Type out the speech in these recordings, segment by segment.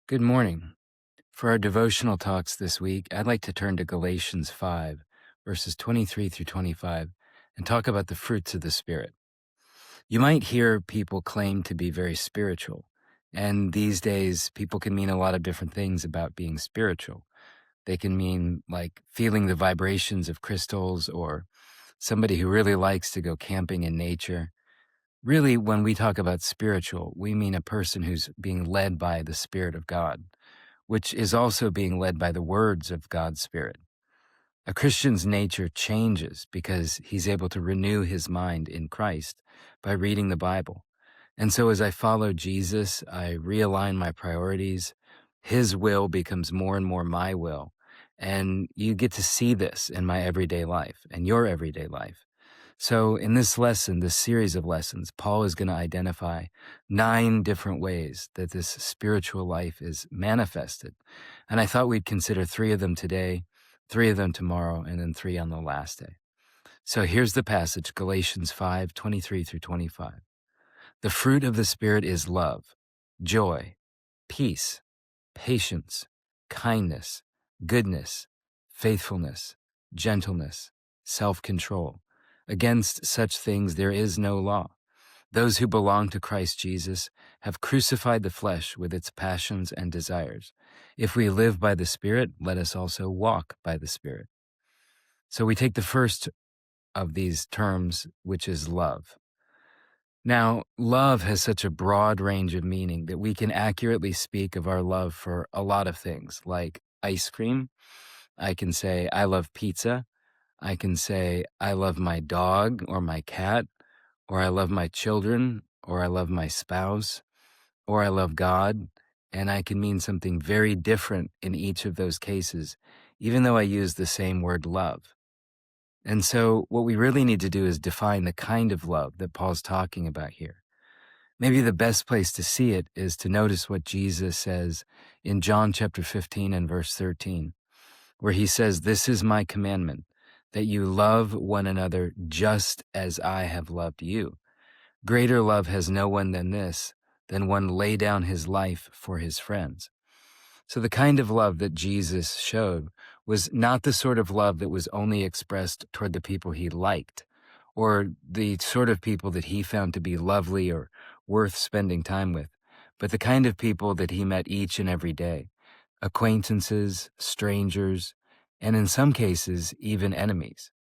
Good morning. For our devotional talks this week, I'd like to turn to Galatians 5, verses 23 through 25, and talk about the fruits of the Spirit. You might hear people claim to be very spiritual, and these days people can mean a lot of different things about being spiritual. They can mean like feeling the vibrations of crystals or somebody who really likes to go camping in nature. Really, when we talk about spiritual, we mean a person who's being led by the Spirit of God, which is also being led by the words of God's Spirit. A Christian's nature changes because he's able to renew his mind in Christ by reading the Bible. And so as I follow Jesus, I realign my priorities. His will becomes more and more my will. And you get to see this in my everyday life and your everyday life. So in this lesson, this series of lessons, Paul is going to identify 9 different ways that this spiritual life is manifested. And I thought we'd consider 3 of them today, 3 of them tomorrow, and then 3 on the last day. So here's the passage, Galatians 5, 23 through 25. The fruit of the Spirit is love, joy, peace, patience, kindness, goodness, faithfulness, gentleness, self-control. Against such things there is no law. Those who belong to Christ Jesus have crucified the flesh with its passions and desires. If we live by the Spirit, let us also walk by the Spirit. So we take the first of these terms, which is love. Now, love has such a broad range of meaning that we can accurately speak of our love for a lot of things, like ice cream. I can say, I love pizza. I can say, I love my dog or my cat, or I love my children, or I love my spouse, or I love God. And I can mean something very different in each of those cases, even though I use the same word love. And so what we really need to do is define the kind of love that Paul's talking about here. Maybe the best place to see it is to notice what Jesus says in John chapter 15 and verse 13, where he says, "This is my commandment, that you love one another just as I have loved you. Greater love has no one than this, than one lay down his life for his friends." So the kind of love that Jesus showed was not the sort of love that was only expressed toward the people he liked, or the sort of people that he found to be lovely or worth spending time with, but the kind of people that he met each and every day, acquaintances, strangers, and in some cases, even enemies.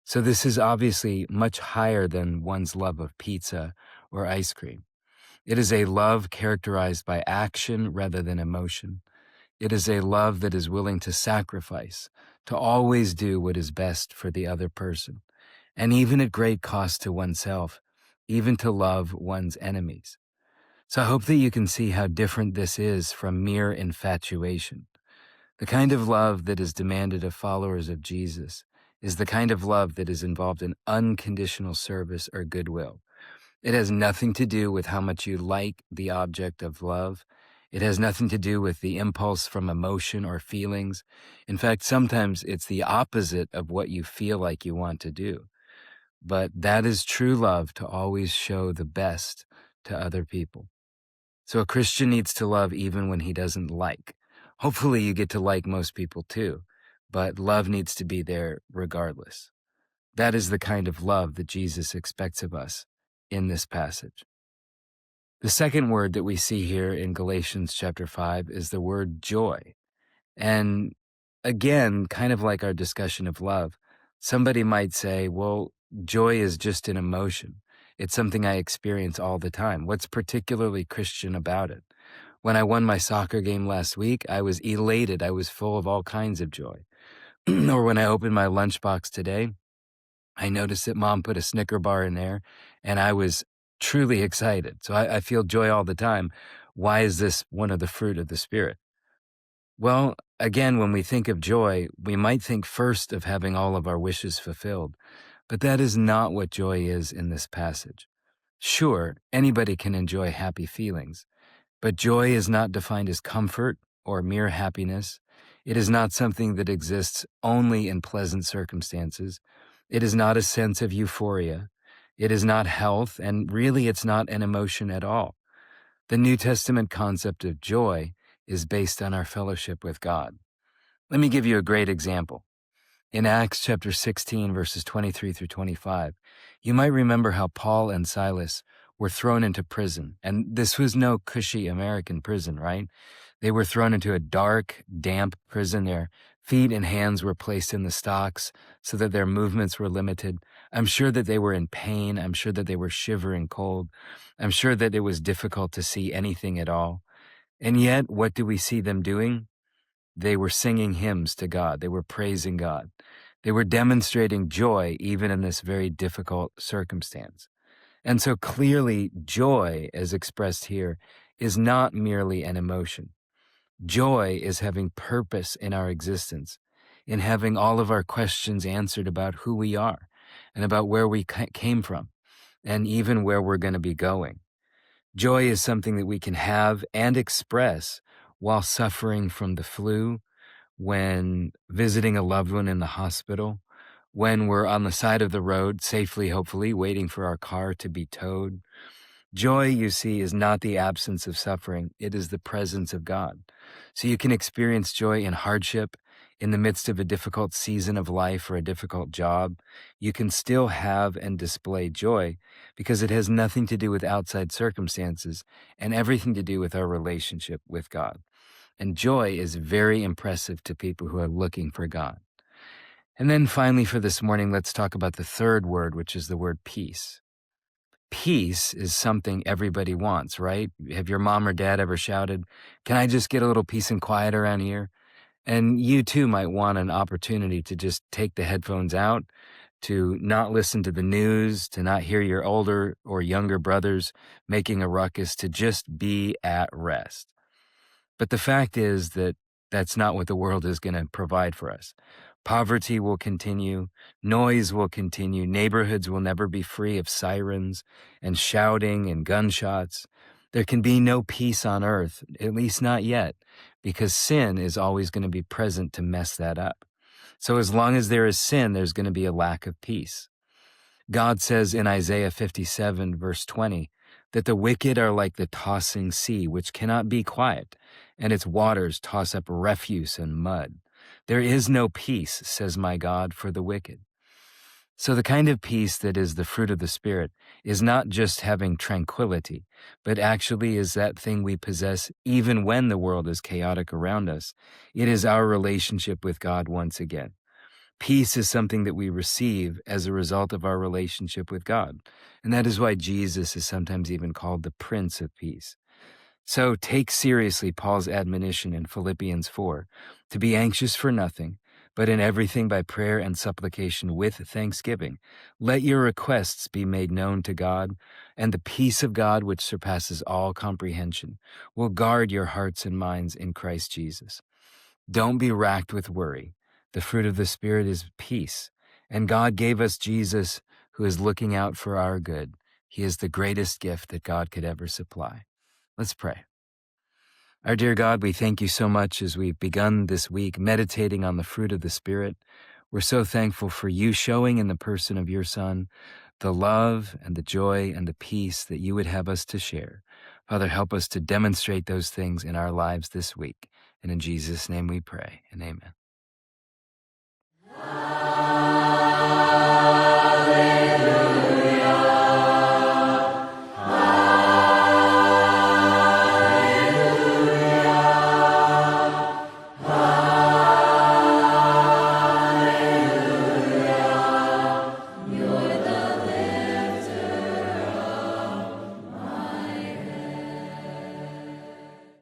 So this is obviously much higher than one's love of pizza or ice cream. It is a love characterized by action rather than emotion. It is a love that is willing to sacrifice, to always do what is best for the other person, and even at great cost to oneself, even to love one's enemies. So I hope that you can see how different this is from mere infatuation. The kind of love that is demanded of followers of Jesus is the kind of love that is involved in unconditional service or goodwill. It has nothing to do with how much you like the object of love. It has nothing to do with the impulse from emotion or feelings. In fact, sometimes it's the opposite of what you feel like you want to do. But that is true love, to always show the best to other people. So a Christian needs to love even when he doesn't like. Hopefully you get to like most people too, but love needs to be there regardless. That is the kind of love that Jesus expects of us in this passage. The second word that we see here in Galatians chapter 5 is the word joy. And again, kind of like our discussion of love, somebody might say, well, joy is just an emotion. It's something I experience all the time. What's particularly Christian about it? When I won my soccer game last week, I was elated. I was full of all kinds of joy. Or when I opened my lunchbox today, I noticed that Mom put a Snicker bar in there, and I was truly excited. So I feel joy all the time. Why is this one of the fruit of the Spirit? Well, again, when we think of joy, we might think first of having all of our wishes fulfilled, but that is not what joy is in this passage. Sure, anybody can enjoy happy feelings, but joy is not defined as comfort or mere happiness. It is not something that exists only in pleasant circumstances. It is not a sense of euphoria. It is not health, and really it's not an emotion at all. The New Testament concept of joy is based on our fellowship with God. Let me give you a great example. In Acts chapter 16, verses 23 through 25, you might remember how Paul and Silas were thrown into prison. And this was no cushy American prison, right? They were thrown into a dark, damp prison. Their feet and hands were placed in the stocks so that their movements were limited. I'm sure that they were in pain. I'm sure that they were shivering cold. I'm sure that it was difficult to see anything at all. And yet, what do we see them doing? They were singing hymns to God. They were praising God. They were demonstrating joy even in this very difficult circumstance. And so clearly, joy, as expressed here, is not merely an emotion. Joy is having purpose in our existence, in having all of our questions answered about who we are and about where we came from, and even where we're going to be going. Joy is something that we can have and express while suffering from the flu, when visiting a loved one in the hospital, when we're on the side of the road, safely, hopefully, waiting for our car to be towed. Joy, you see, is not the absence of suffering. It is the presence of God. So you can experience joy in hardship, in the midst of a difficult season of life or a difficult job. You can still have and display joy because it has nothing to do with outside circumstances and everything to do with our relationship with God. And joy is very impressive to people who are looking for God. And then finally for this morning, let's talk about the third word, which is the word peace. Peace is something everybody wants, right? Have your mom or dad ever shouted, "Can I just get a little peace and quiet around here?" And you too might want an opportunity to just take the headphones out, to not listen to the news, to not hear your older or younger brothers making a ruckus, to just be at rest. But the fact is that that's not what the world is going to provide for us. Poverty will continue, noise will continue, neighborhoods will never be free of sirens and shouting and gunshots. There can be no peace on earth, at least not yet, because sin is always going to be present to mess that up. So as long as there is sin, there's going to be a lack of peace. God says in Isaiah 57, verse 20, that the wicked are like the tossing sea, which cannot be quiet, and its waters toss up refuse and mud. There is no peace, says my God, for the wicked. So the kind of peace that is the fruit of the Spirit is not just having tranquility, but actually is that thing we possess even when the world is chaotic around us. It is our relationship with God once again. Peace is something that we receive as a result of our relationship with God. And that is why Jesus is sometimes even called the Prince of Peace. So take seriously Paul's admonition in Philippians 4, to be anxious for nothing, but in everything by prayer and supplication with thanksgiving. Let your requests be made known to God, and the peace of God, which surpasses all comprehension, will guard your hearts and minds in Christ Jesus. Don't be racked with worry. The fruit of the Spirit is peace. And God gave us Jesus, who is looking out for our good. He is the greatest gift that God could ever supply. Let's pray. Our dear God, we thank you so much as we've begun this week meditating on the fruit of the Spirit. We're so thankful for you showing in the person of your Son the love and the joy and the peace that you would have us to share. Father, help us to demonstrate those things in our lives this week. And in Jesus' name we pray, and amen.